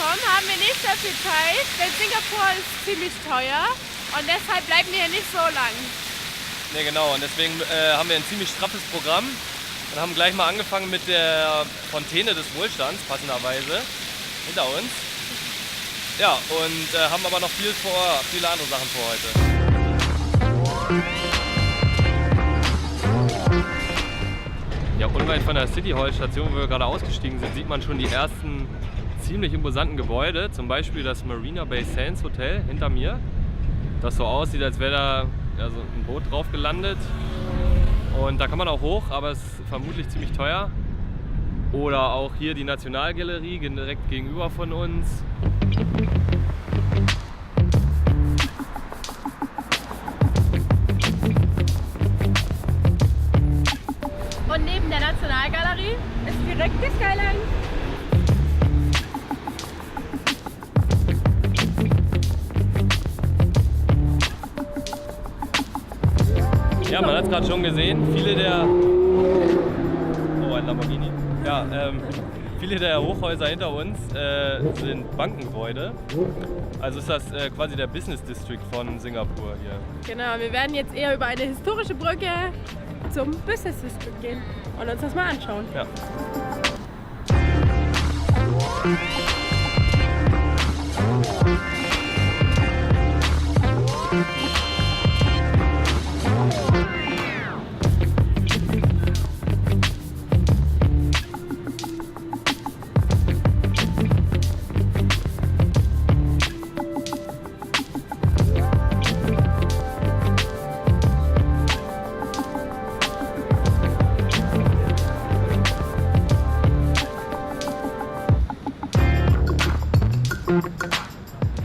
ankommen, haben wir nicht so viel Zeit, denn Singapur ist ziemlich teuer und deshalb bleiben wir hier nicht so lang. Ne, genau. Und deswegen haben wir ein ziemlich straffes Programm und haben gleich mal angefangen mit der Fontäne des Wohlstands, passenderweise, hinter uns. Ja, und haben aber noch viele andere Sachen vor heute. Ja, unweit von der City Hall Station, wo wir gerade ausgestiegen sind, sieht man schon die ersten ziemlich imposanten Gebäude. Zum Beispiel das Marina Bay Sands Hotel hinter mir, das so aussieht, als wäre da so ein Boot drauf gelandet. Und da kann man auch hoch, aber es ist vermutlich ziemlich teuer. Oder auch hier die Nationalgalerie direkt gegenüber von uns. Und neben der Nationalgalerie ist direkt die Skyline. Ja, man hat es gerade schon gesehen, ein Lamborghini. Ja, viele der Hochhäuser hinter uns sind Bankengebäude. Also ist das quasi der Business District von Singapur hier. Genau, wir werden jetzt eher über eine historische Brücke zum Business District gehen und uns das mal anschauen. Ja.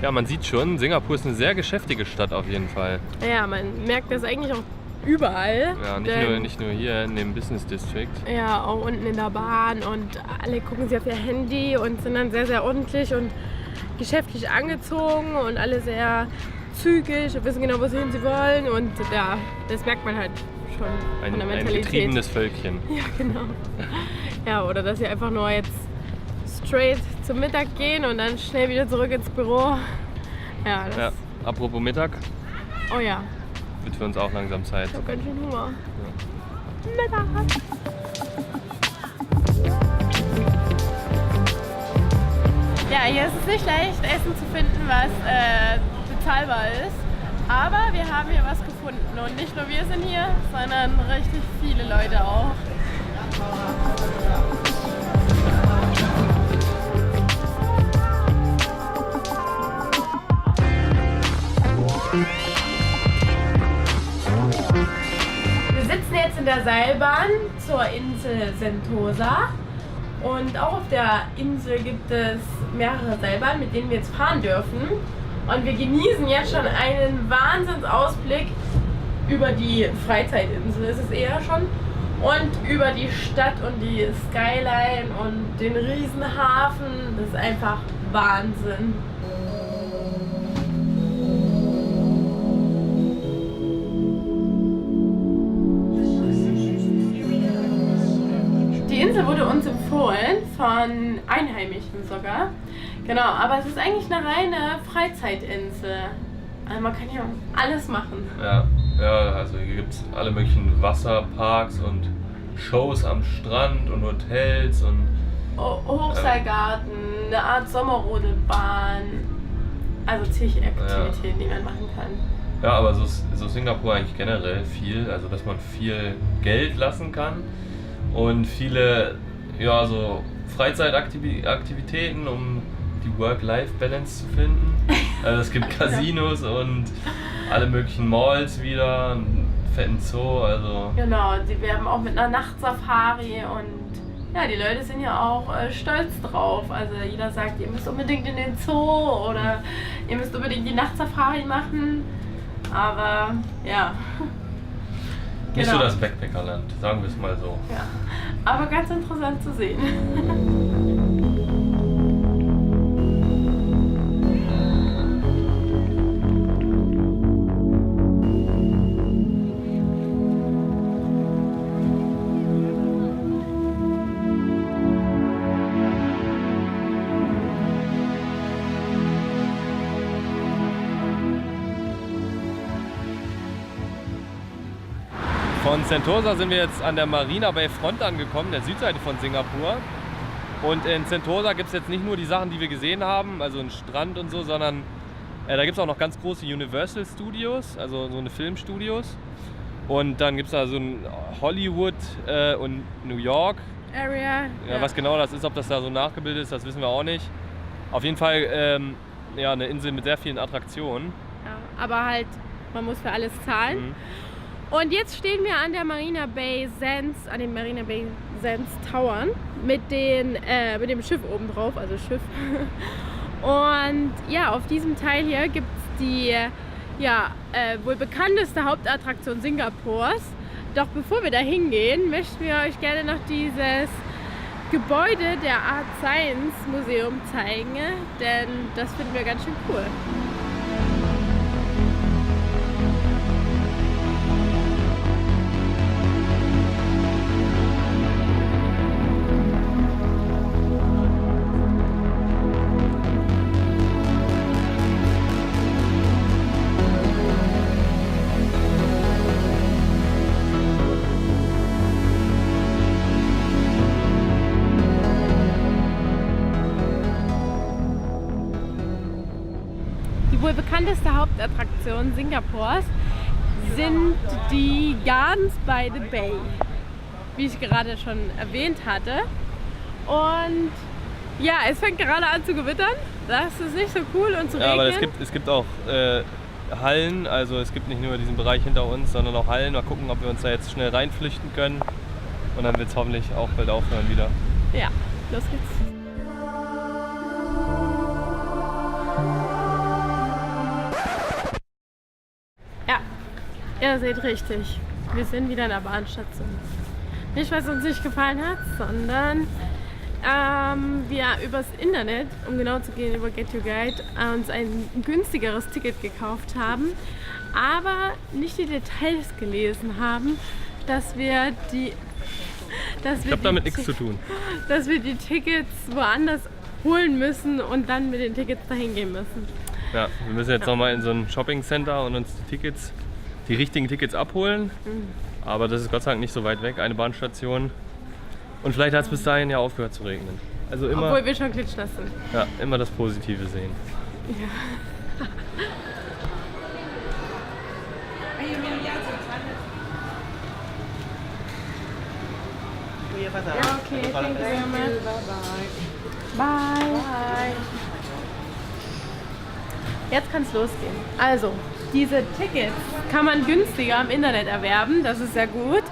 Ja, man sieht schon, Singapur ist eine sehr geschäftige Stadt auf jeden Fall. Ja, man merkt das eigentlich auch überall. Ja, nicht nur hier in dem Business District. Ja, auch unten in der Bahn und alle gucken sich auf ihr Handy und sind dann sehr, sehr ordentlich und geschäftlich angezogen und alle sehr zügig und wissen genau, wohin sie wollen und ja, das merkt man halt schon von der Mentalität. Ein getriebenes Völkchen. Ja, genau. Ja, oder dass sie einfach nur jetzt straight zum Mittag gehen und dann schnell wieder zurück ins Büro. Ja, apropos Mittag. Oh ja. Wird für uns auch langsam Zeit. Ich hab ganz schön Hunger. Ja. Mittag. Ja, hier ist es nicht leicht, Essen zu finden, was bezahlbar ist. Aber wir haben hier was gefunden. Und nicht nur wir sind hier, sondern richtig viele Leute auch. Wir sitzen jetzt in der Seilbahn zur Insel Sentosa und auch auf der Insel gibt es mehrere Seilbahnen, mit denen wir jetzt fahren dürfen. Und wir genießen jetzt schon einen Wahnsinnsausblick über die Freizeitinsel, ist es eher schon, und über die Stadt und die Skyline und den Riesenhafen. Das ist einfach Wahnsinn. Die Insel wurde uns empfohlen von Einheimischen sogar. Genau, aber es ist eigentlich eine reine Freizeitinsel. Also man kann hier alles machen. Ja, also hier gibt es alle möglichen Wasserparks und Shows am Strand und Hotels und Hochseilgarten, eine Art Sommerrodelbahn. Also zig Aktivitäten, die man machen kann. Ja, aber so Singapur eigentlich generell viel, also dass man viel Geld lassen kann und viele so Freizeitaktivitäten, um die Work-Life-Balance zu finden. Also es gibt Casinos und alle möglichen Malls wieder, einen fetten Zoo, also... Genau, die werben auch mit einer Nachtsafari und ja, die Leute sind ja auch stolz drauf. Also jeder sagt, ihr müsst unbedingt in den Zoo oder ihr müsst unbedingt die Nachtsafari machen, aber ja... Nicht so das Backpackerland, sagen wir es mal so. Ja, aber ganz interessant zu sehen. Von Sentosa sind wir jetzt an der Marina Bay Front angekommen, der Südseite von Singapur. Und in Sentosa gibt es jetzt nicht nur die Sachen, die wir gesehen haben, also einen Strand und so, sondern da gibt es auch noch ganz große Universal Studios, also so eine Filmstudios. Und dann gibt es da so ein Hollywood und New York. Area. Ja, was genau das ist, ob das da so nachgebildet ist, das wissen wir auch nicht. Auf jeden Fall ja, eine Insel mit sehr vielen Attraktionen. Ja, aber halt, man muss für alles zahlen. Mhm. Und jetzt stehen wir an der Marina Bay Sands, an den Marina Bay Sands Towern mit dem Schiff oben drauf, also Schiff. Und ja, auf diesem Teil hier gibt es die wohl bekannteste Hauptattraktion Singapurs. Doch bevor wir da hingehen, möchten wir euch gerne noch dieses Gebäude der Art Science Museum zeigen, denn das finden wir ganz schön cool. Die wohl bekannteste Hauptattraktion Singapurs sind die Gardens by the Bay, wie ich gerade schon erwähnt hatte. Und ja, es fängt gerade an zu gewittern. Das ist nicht so cool und zu regnen. Ja, aber es gibt auch Hallen, also es gibt nicht nur diesen Bereich hinter uns, sondern auch Hallen. Mal gucken, ob wir uns da jetzt schnell reinflüchten können. Und dann wird es hoffentlich auch bald aufhören wieder. Ja, los geht's. Ja, ihr seht richtig. Wir sind wieder in der Bahnstation. Nicht, weil es uns nicht gefallen hat, sondern wir übers Internet, um genau zu gehen, über Get Your Guide, uns ein günstigeres Ticket gekauft haben, aber nicht die Details gelesen haben, dass wir die... Ich habe damit nichts zu tun. Dass wir die Tickets woanders holen müssen und dann mit den Tickets dahin gehen müssen. Ja, wir müssen jetzt nochmal in so ein Shopping Center und uns die richtigen Tickets abholen. Aber das ist Gott sei Dank nicht so weit weg, eine Bahnstation. Und vielleicht hat es bis dahin ja aufgehört zu regnen. Also immer, obwohl wir schon klitschnass sind. Ja, immer das Positive sehen. Ja. Ja, okay, thank you very much. Bye. Jetzt kann es losgehen. Also, diese Tickets kann man günstiger im Internet erwerben, das ist sehr gut.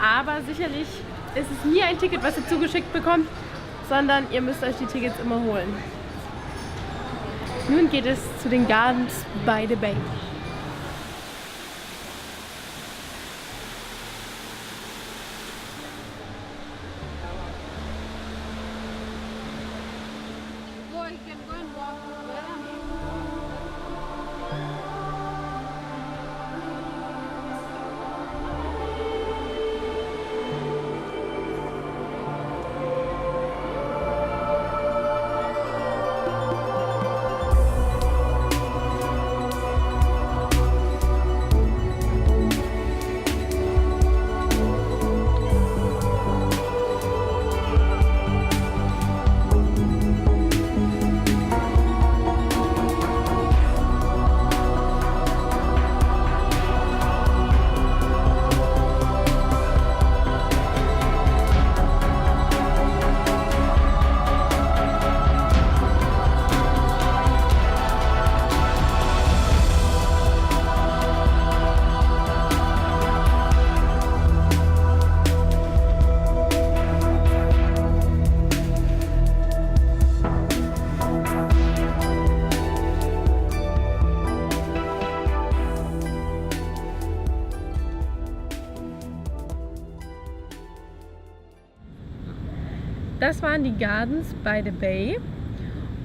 Aber sicherlich ist es nie ein Ticket, was ihr zugeschickt bekommt, sondern ihr müsst euch die Tickets immer holen. Nun geht es zu den Gardens by the Bay. Das waren die Gardens by the Bay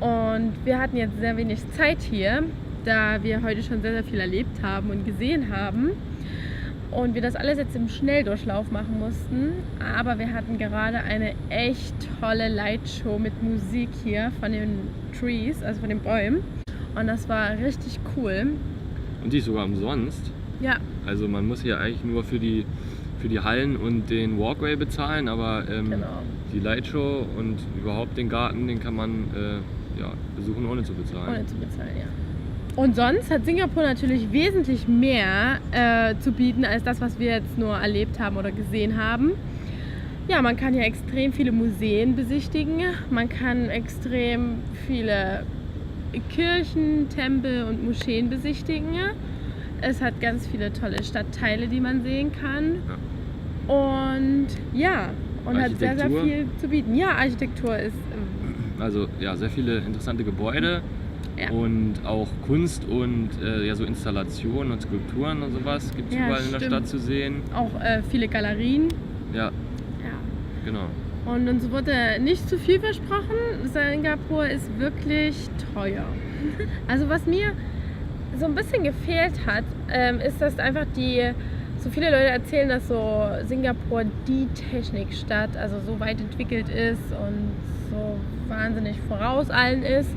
und wir hatten jetzt sehr wenig Zeit hier, da wir heute schon sehr, sehr viel erlebt haben und gesehen haben und wir das alles jetzt im Schnelldurchlauf machen mussten. Aber wir hatten gerade eine echt tolle Lightshow mit Musik hier von den Trees, also von den Bäumen, und das war richtig cool. Und die ist sogar umsonst. Ja. Also man muss hier eigentlich nur für die für die Hallen und den Walkway bezahlen, aber Genau. die Lightshow und überhaupt den Garten, den kann man besuchen ohne zu bezahlen. Ohne zu bezahlen, ja. Und sonst hat Singapur natürlich wesentlich mehr zu bieten als das, was wir jetzt nur erlebt haben oder gesehen haben. Ja, man kann ja extrem viele Museen besichtigen, man kann extrem viele Kirchen, Tempel und Moscheen besichtigen. Es hat ganz viele tolle Stadtteile, die man sehen kann. Ja. Und ja, und hat sehr, sehr Architektur. viel zu bieten. Ja, Architektur ist Also ja, sehr viele interessante Gebäude Ja. und auch Kunst und so Installationen und Skulpturen und sowas gibt es Ja, überall in der stimmt. Stadt zu sehen. auch viele Galerien. Ja, Ja. genau. Und uns wurde nicht zu viel versprochen. Singapur ist wirklich teuer. Also was mir so ein bisschen gefehlt hat, ist, dass einfach so viele Leute erzählen, dass so Singapur die Technikstadt, also so weit entwickelt ist und so wahnsinnig voraus allen ist.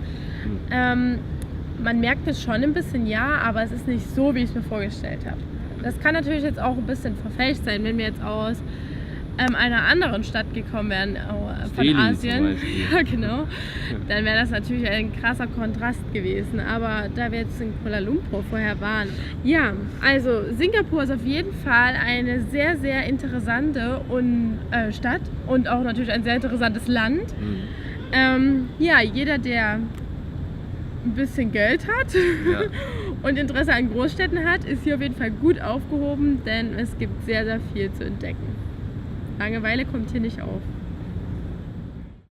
Man merkt es schon ein bisschen, ja, aber es ist nicht so, wie ich es mir vorgestellt habe. Das kann natürlich jetzt auch ein bisschen verfälscht sein, wenn wir jetzt aus einer anderen Stadt gekommen wären, von Delhi Asien. zum Beispiel. Ja, genau. Dann wäre das natürlich ein krasser Kontrast gewesen. Aber da wir jetzt in Kuala Lumpur vorher waren. Ja, also Singapur ist auf jeden Fall eine sehr, sehr interessante Stadt und auch natürlich ein sehr interessantes Land. Ja, jeder, der ein bisschen Geld hat Ja. und Interesse an Großstädten hat, ist hier auf jeden Fall gut aufgehoben, denn es gibt sehr, sehr viel zu entdecken. Langeweile kommt hier nicht auf.